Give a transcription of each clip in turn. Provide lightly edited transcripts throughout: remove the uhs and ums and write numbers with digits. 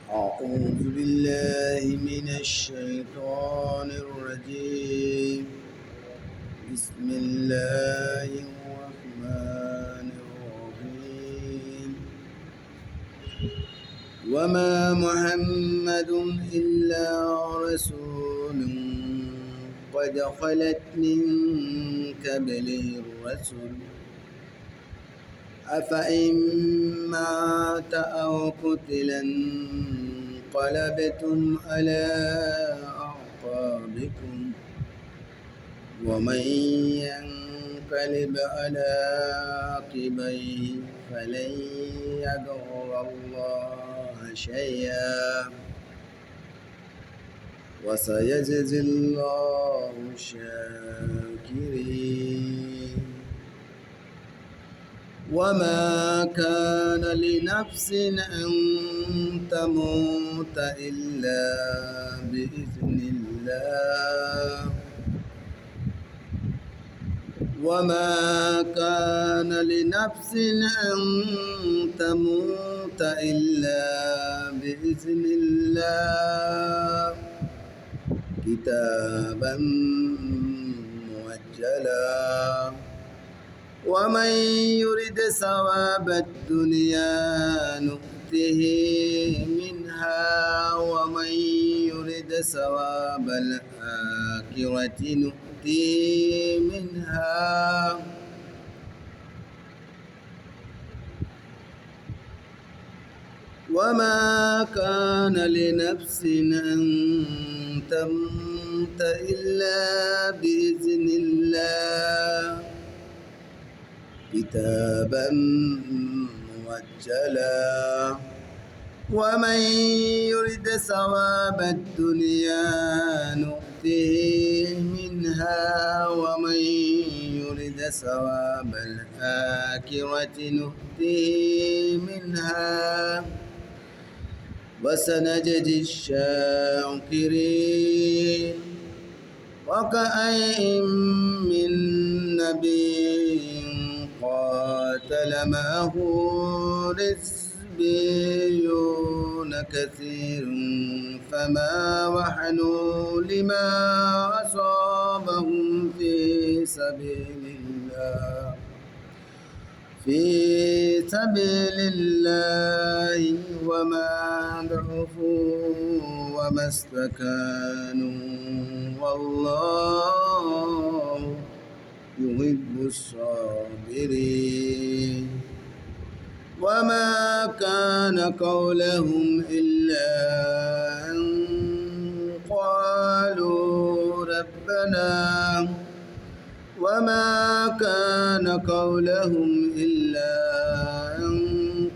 أعوذ بالله من الشيطان الرجيم. بسم الله الرحمن الرحيم. وما محمد إلا رسول قد خلت من قبله الرسل أفإن مات أو قتلا انقلبتم على أعقابكم ومن ينقلب على عقبيه فلن يضر الله شيئا وسيجزي الله الشاكرين. وما كان لنفس أن تموت إلا بإذن الله وما كان لنفس أن تموت إلا بإذن الله كتابا مؤجلا ومن يرد ثواب الدنيا نؤته منها ومن يرد ثواب الآخرة نؤته منها وما كان لنفس أن تموت إلا بإذن الله كتابا مؤجلا ومن يرد ثواب الدنيا نؤته منها ومن يرد ثواب الآخرة نؤته منها وسنجزي الشاكرين. وكأين من نبي قاتل معه ربيون كثير فما وهنوا لما أصابهم في سبيل الله وما ضعفوا وما استكانوا والله يحب الصابرين. وما كان قولهم إلا أن قالوا ربنا وما كان قولهم إلا أن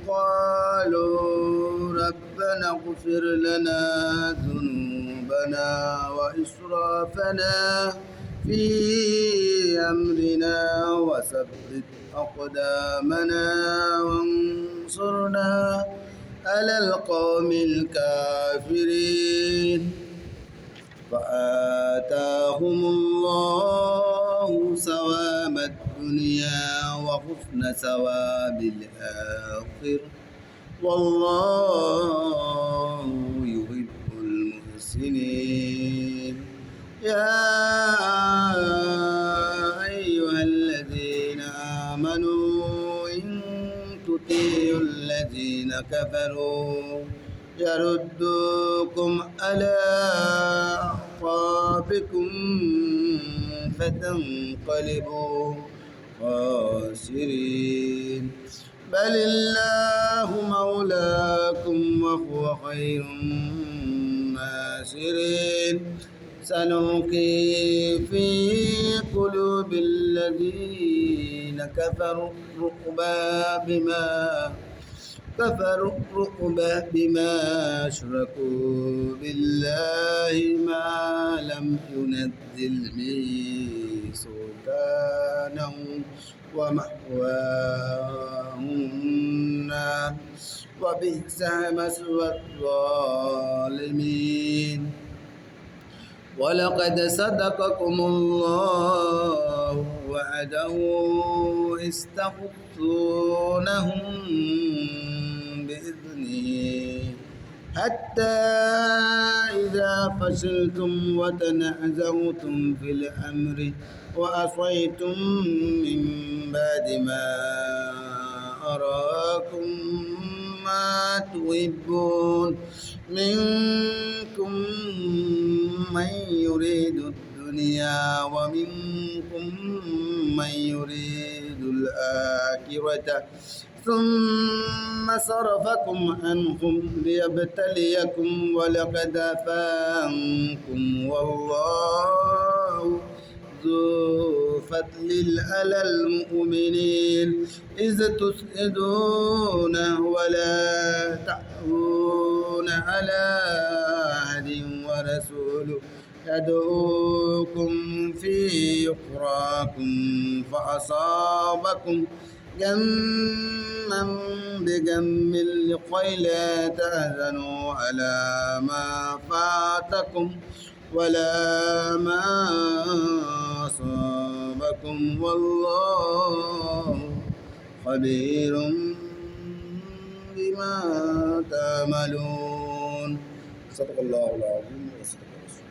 قالوا ربنا اغفر لنا ذنوبنا وإسرافنا في أمرنا وثبت أقدامنا وانصرنا على القوم الكافرين. فآتاهم الله ثواب الدنيا وحسن ثواب الآخرة والله يحب المحسنين. يا أيها الذين آمنوا إن تطيعوا الذين كفروا يردوكم على أعقابكم فتنقلبوا خاسرين. بل الله مولاكم وهو خير الناصرين. سنلقي في قلوب الذين كفروا الرعب بما أشركوا بالله ما لم ينزل به سلطانا ومأواهم النار وبئس مثوى الظالمين. ولقد صدقكم الله وعده استخفونهم بإذنه حتى إذا فشلتم وتنازعتم في الأمر وعصيتم من بعد ما أراكم ما تحبون منكم من يريد الدنيا ومنكم من يريد الآخرة ثم صرفكم عنهم ليبتليكم ولقد عفا عنكم والله ذو فضل على المؤمنين إذ تسعدون ولا تعون على أحد ورسوله يدعوكم في أخراكم فأصابكم غما بغم لكي لا تحزنوا على ما فاتكم ولا ما أصابكم والله خبير بما تعملون صدق الله العظيم وصدق رسوله